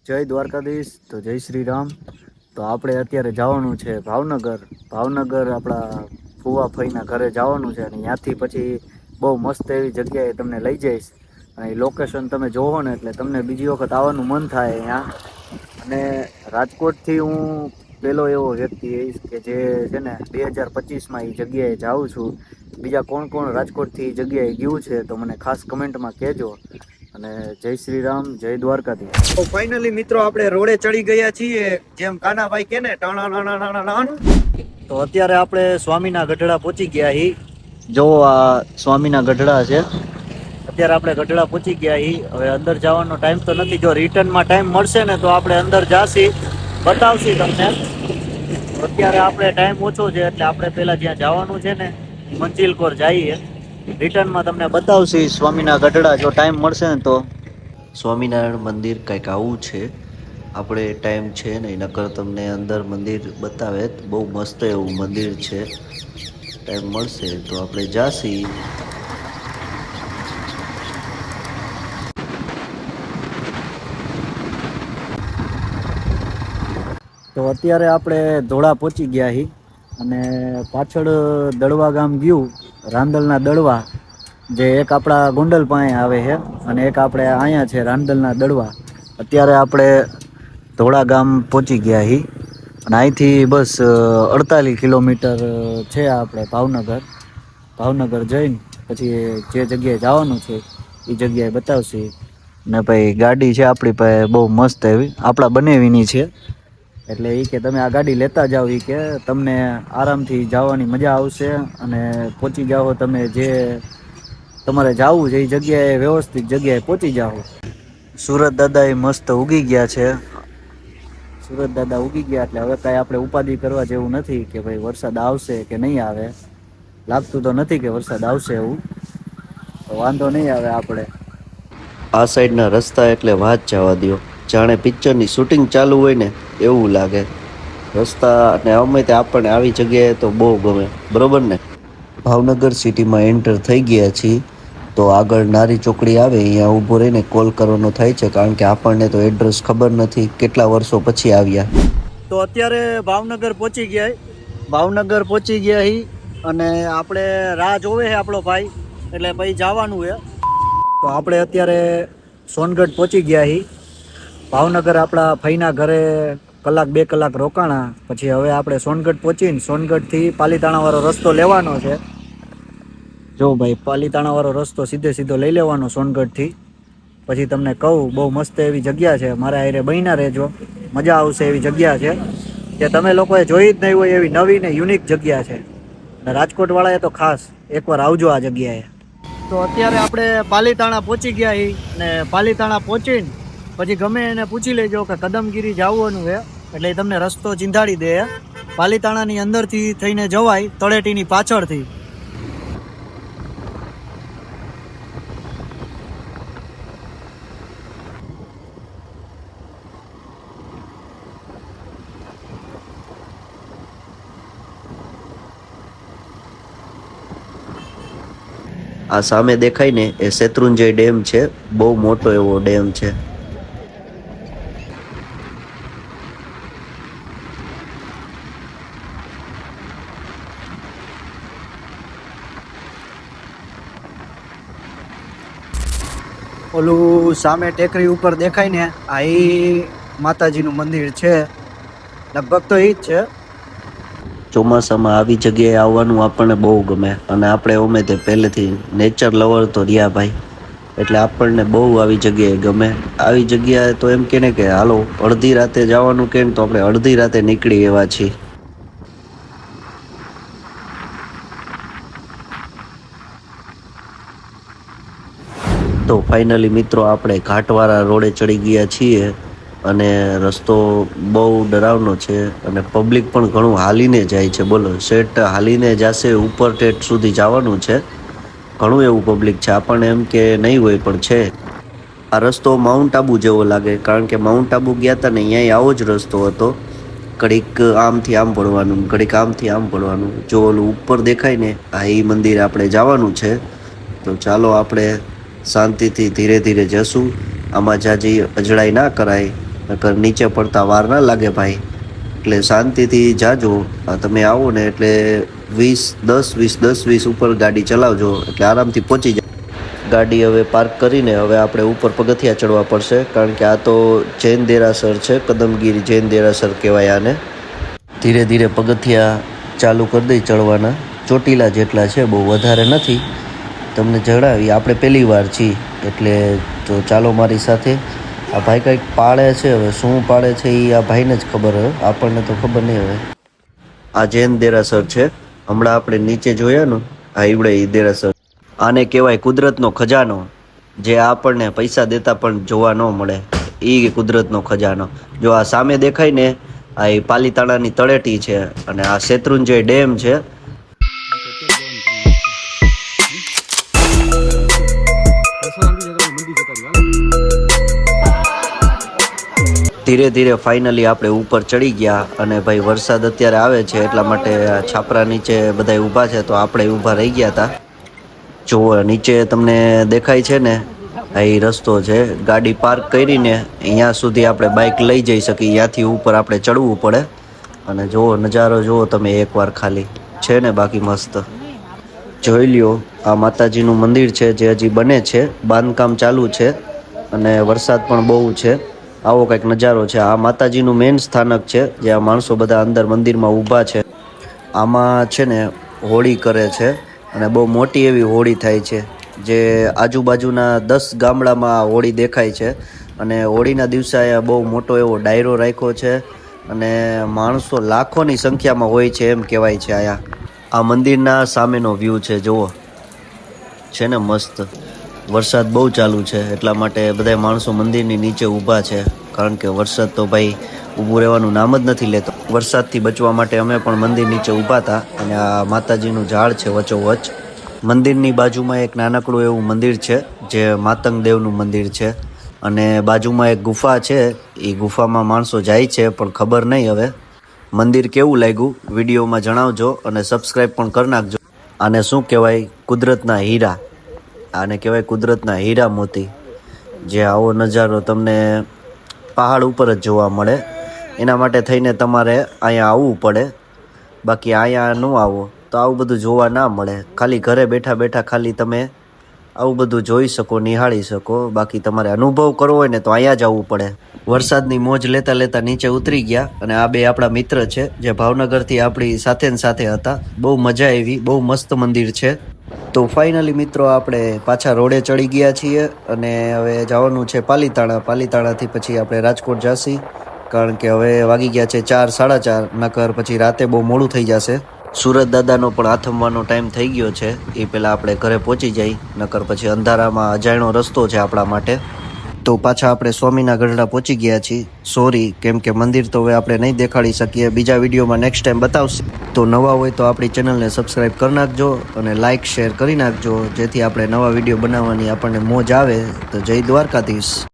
જય દ્વારકાધીશ. તો જય શ્રી રામ. તો આપણે અત્યારે જવાનું છે ભાવનગર. ભાવનગર આપણા ફુવા ફઈના ઘરે જવાનું છે અને ત્યાંથી પછી બહુ મસ્ત એવી જગ્યાએ તમને લઈ જઈશ. અને એ લોકેશન તમે જોવો ને એટલે તમને બીજી વખત આવવાનું મન થાય અહીંયા. અને રાજકોટથી હું પેલો એવો વ્યક્તિ હઈશ કે જે છે ને 2025માં એ જગ્યાએ જાઉં છું. બીજા કોણ કોણ રાજકોટથી એ જગ્યાએ ગયું છે તો મને ખાસ કમેન્ટમાં કહેજો. અને જય શ્રી રામ, જય દ્વારકાધીશ. તો ફાઇનલી મિત્રો આપણે રોડે ચડી ગયા છીએ, જેમ કાનાભાઈ કે ને તો અત્યારે આપણે સ્વામીના ગઢડા પહોંચી ગયા હી. જો આ સ્વામીના ગઢડા છે. અત્યારે આપણે ગઢડા પહોંચી ગયા હી. હવે અંદર જવાનો ટાઈમ તો નથી. જો રિટર્નમાં ટાઈમ મળશે ને તો આપણે અંદર જાસી, બતાવશી તમને. અત્યારે આપણે ટાઈમ ઓછો છે એટલે આપણે પેલા જ્યાં જવાનું છે ને મંજિલ કોર જઈએ. રિટર્નમાં તમને બતાવશી સ્વામીના ગઢડા જો ટાઈમ મળશે ને તો. સ્વામિનારાયણ મંદિર કંઈક આવું છે. આપણે ટાઈમ છે ને નકર તમને અંદર મંદિર બતાવે. બહુ મસ્ત એવું મંદિર છે. ટાઈમ મળશે તો આપણે જાસી. તો અત્યારે આપણે ધોળા પહોંચી ગયા હી. અને પાછળ દડવા ગામ ગયું, રાંદલના દડવા, જે એક આપણા ગોંડલ પાસે આવે છે અને એક આપણે અહીંયા છે રાંદલના દડવા. અત્યારે આપણે ધોળા ગામ પહોંચી ગયા હી. અને અહીંથી બસ 48 કિલોમીટર છે આપણે ભાવનગર. ભાવનગર જઈને પછી જે જગ્યાએ જવાનું છે એ જગ્યાએ બતાવશે. ને ભાઈ ગાડી છે આપણી પાસે બહુ મસ્ત એવી, આપણા બનેવીની છે. એટલે એ કે તમે આ ગાડી લેતા જાઓ, એ કે તમને આરામથી જવાની મજા આવશે અને પહોંચી જાઓ તમે જે તમારે જવું છે એ જગ્યાએ વ્યવસ્થિત જગ્યાએ પહોંચી જાઓ. સુરત દાદા એ મસ્ત ઉગી ગયા છે. સુરત દાદા ઉગી ગયા એટલે હવે કાંઈ આપણે ઉપાધિ કરવા જેવું નથી કે ભાઈ વરસાદ આવશે કે નહીં આવે. લાગતું તો નથી કે વરસાદ આવશે એવું, તો વાંધો નહીં આવે આપણે. આ સાઈડના રસ્તા એટલે વાત જવા દ્યો. જાણે પિક્ચરની શૂટિંગ ચાલુ હોય ને એવું લાગે રસ્તા. અને અમે તે આપણને આવી જગ્યાએ તો બહુ ગમે, બરોબર ને. ભાવનગર સિટીમાં એન્ટર થઈ ગયા છીએ. તો આગળ નારી ચોકડી આવે, અહીંયા ઊભો રહીને કોલ કરવાનો થાય છે, કારણ કે આપણને તો એડ્રેસ ખબર નથી, કેટલા વર્ષો પછી આવ્યા. તો અત્યારે ભાવનગર પહોંચી ગયા. ભાવનગર પહોંચી ગયા હી અને આપણે રાહ જોવે છે આપણો ભાઈ, એટલે પછી જવાનું છે. તો આપણે અત્યારે સોનગઢ પહોંચી ગયા હી. ભાવનગર આપણા ફઈના ઘરે કલાક 2 કલાક રોકાણા. પછી હવે આપણે સોનગઢ પહોંચીને સોનગઢથી પાલીતાણાવાળો રસ્તો લેવાનો છે. જો ભાઈ પાલીતાણાવાળો રસ્તો સીધો લઈ લેવાનો સોનગઢથી. પછી તમને કહું બહુ મસ્ત એવી જગ્યા છે, મારા હારે બન્યા રહેજો, મજા આવશે એવી જગ્યા છે જે તમે લોકોએ જોઈ જ નહીં હોય એવી નવી ને યુનિક જગ્યા છે. અને રાજકોટવાળાએ તો ખાસ એકવાર આવજો આ જગ્યાએ. તો અત્યારે આપણે પાલીતાણા પહોંચી ગયા છીએ ને પાલીતાણા પહોંચીને પછી ગમે એને પૂછી લેજો કે કદમગીરી જવાનું છે એટલે એ તમને રસ્તો ચીંધાડી દે. પાલીતાણાની અંદરથી થઈને જવાય, તળેટીની પાછળથી. આ સામે દેખાય ને એ શેત્રુંજય ડેમ છે. બહુ મોટો એવો ડેમ છે. ઓલું સામે ટેકરી ઉપર દેખાય ને આ માતાજીનું મંદિર છે, લગભગ તો એ જ છે. ચોમાસામાં આવી જગ્યાએ આવવાનું આપણને બહુ ગમે. અને આપણે અમે તે પહેલેથી નેચર લવર તો રહ્યા ભાઈ, એટલે આપણને બહુ આવી જગ્યાએ ગમે. આવી જગ્યાએ તો એમ કે ને કે હાલો અડધી રાતે જવાનું કે તો આપણે અડધી રાતે નીકળી એવા છીએ. તો ફાઇનલી મિત્રો આપણે ઘાટવાળા રોડે ચડી ગયા છીએ. અને રસ્તો બહુ ડરાવનો છે અને પબ્લિક પણ ઘણું હાલીને જાય છે. બોલો, શેઠ હાલીને જશે, ઉપર ઠેઠ સુધી જવાનું છે. ઘણું એવું પબ્લિક છે, આપણને એમ કે નહીં હોય પણ છે. આ રસ્તો માઉન્ટ આબુ જેવો લાગે, કારણ કે માઉન્ટ આબુ ગયા હતા ને અહીંયા આવો જ રસ્તો હતો. ઘડીક આમથી આમ પડવાનું, ઘડીક આમથી આમ પડવાનું. જો ઓલું ઉપર દેખાય ને આ એ મંદિર આપણે જવાનું છે. તો ચાલો આપણે શાંતિથી ધીરે ધીરે જશું. આમાં જાજી અજડાઈ ના કરાય. નકર નીચે પડતા વાર ના લાગે ભાઈ. એટલે શાંતિથી જાજો. તમે આવો ને એટલે 20 ઉપર ગાડી ચલાવજો એટલે આરામથી પહોંચી જાય. ગાડી હવે પાર્ક કરીને હવે આપણે ઉપર પગથિયા ચડવા પડશે, કારણ કે આ તો જૈન દેરાસર છે, કદમગીરી જૈન દેરાસર કહેવાય આને. ધીરે ધીરે પગથિયા ચાલુ કરી દઈ ચડવાના. ચોટીલા જેટલા છે, બહુ વધારે નથી. તમને જણાવી આપણે પહેલી વાર છીએ એટલે તો ચાલો મારી સાથે. આ ભાઈ કંઈક પાળે છે, હવે શું પાળે છે એ આ ભાઈને જ ખબર હોય, આપણને તો ખબર નહીં હવે. આ જૈન દેરાસર છે. હમણાં આપણે નીચે જોયા ને, આ ઈવડે ઈ દેરાસર. આને કહેવાય કુદરતનો ખજાનો, જે આપણને પૈસા દેતા પણ જોવા ન મળે. એ કુદરતનો ખજાનો. જો આ સામે દેખાય ને, આ એ પાલીતાણાની તળેટી છે અને આ શેત્રુંજય ડેમ છે. ધીરે ધીરે ફાઇનલી આપણે ઉપર ચડી ગયા અને ભાઈ વરસાદ અત્યારે આવે છે એટલા માટે છાપરા નીચે બધા ઊભા છે, તો આપણે ઊભા રહી ગયા હતા. જુઓ નીચે તમને દેખાય છે ને, એ રસ્તો છે. ગાડી પાર્ક કરીને અહીંયા સુધી આપણે બાઇક લઈ જઈ શકીએ. ત્યાંથી ઉપર આપણે ચડવું પડે. અને જુઓ નજારો જુઓ તમે એકવાર ખાલી, છે ને બાકી મસ્ત. જોઈ લ્યો આ માતાજીનું મંદિર છે જે હજી બને છે, બાંધકામ ચાલુ છે અને વરસાદ પણ બહુ છે. આવો કંઈક નજારો છે. આ માતાજીનું મેઇન સ્થાનક છે, જે આ માણસો બધા અંદર મંદિરમાં ઊભા છે. આમાં છે ને હોળી કરે છે અને બહુ મોટી એવી હોળી થાય છે, જે આજુબાજુના 10 ગામડામાં હોળી દેખાય છે. અને હોળીના દિવસે અહીંયા બહુ મોટો એવો ડાયરો રાખ્યો છે અને માણસો લાખોની સંખ્યામાં હોય છે એમ કહેવાય છે. અહીંયા આ મંદિરના સામેનો વ્યૂ છે, જુઓ છે ને મસ્ત. વરસાદ બહુ ચાલુ છે એટલા માટે બધા માણસો મંદિરની નીચે ઊભા છે, કારણ કે વરસાદ તો ભાઈ ઊભું રહેવાનું નામ જ નથી લેતો. વરસાદથી બચવા માટે અમે પણ મંદિર નીચે ઊભા હતા અને આ માતાજીનું ઝાડ છે વચ્ચોવચ્ચ. મંદિરની બાજુમાં એક નાનકડું એવું મંદિર છે, જે માતંગ દેવનું મંદિર છે. અને બાજુમાં એક ગુફા છે, એ ગુફામાં માણસો જાય છે પણ ખબર નહીં હવે. મંદિર કેવું લાગ્યું વિડીયોમાં જણાવજો અને સબસ્ક્રાઈબ પણ કરી નાખજો. આને શું કહેવાય? કુદરતના હીરા. આને કહેવાય કુદરતના હીરા મોતી. જે આવો નજારો તમને પહાડ ઉપર જ જોવા મળે. એના માટે થઈને તમારે અહીંયા આવવું પડે, બાકી અહીંયા ન આવો તો આવું બધું જોવા ના મળે. ખાલી ઘરે બેઠા બેઠા ખાલી તમે આવું બધું જોઈ શકો, નિહાળી શકો. બાકી તમારે અનુભવ કરવો હોય ને તો અહીંયા જ આવવું પડે. વરસાદની મોજ લેતા લેતા નીચે ઉતરી ગયા અને આ બે આપણા મિત્ર છે, જે ભાવનગરથી આપણી સાથે ને સાથે હતા. બહુ મજા આવી, બહુ મસ્ત મંદિર છે. તો ફાઇનલી મિત્રો આપણે પાછા રોડે ચડી ગયા છીએ અને હવે જવાનું છે પાલીતાણા. પાલીતાણાથી પછી આપણે રાજકોટ જઈશું, કારણ કે હવે વાગી ગયા છે 4, 4:30. નકર પછી રાતે બહુ મોડું થઈ જશે. સુરત દાદાનો પણ આથમવાનો ટાઈમ થઈ ગયો છે, એ પહેલાં આપણે ઘરે પહોંચી જઈ, નકર પછી અંધારામાં અજાણ્યો રસ્તો છે આપણા માટે. તો પાછા આપણે સ્વામીના ગઢડા પહોંચી ગયા છીએ. સોરી, કેમ કે મંદિર તો હવે આપણે નહીં દેખાડી શકીએ, બીજા વિડીયોમાં નેક્સ્ટ ટાઈમ બતાવશે. તો નવા હોય તો આપણી ચેનલને સબસ્ક્રાઈબ કરી નાખજો અને લાઇક શેર કરી નાખજો, જેથી આપણે નવા વિડીયો બનાવવાની આપણને મોજ આવે. તો જય દ્વારકાધીશ.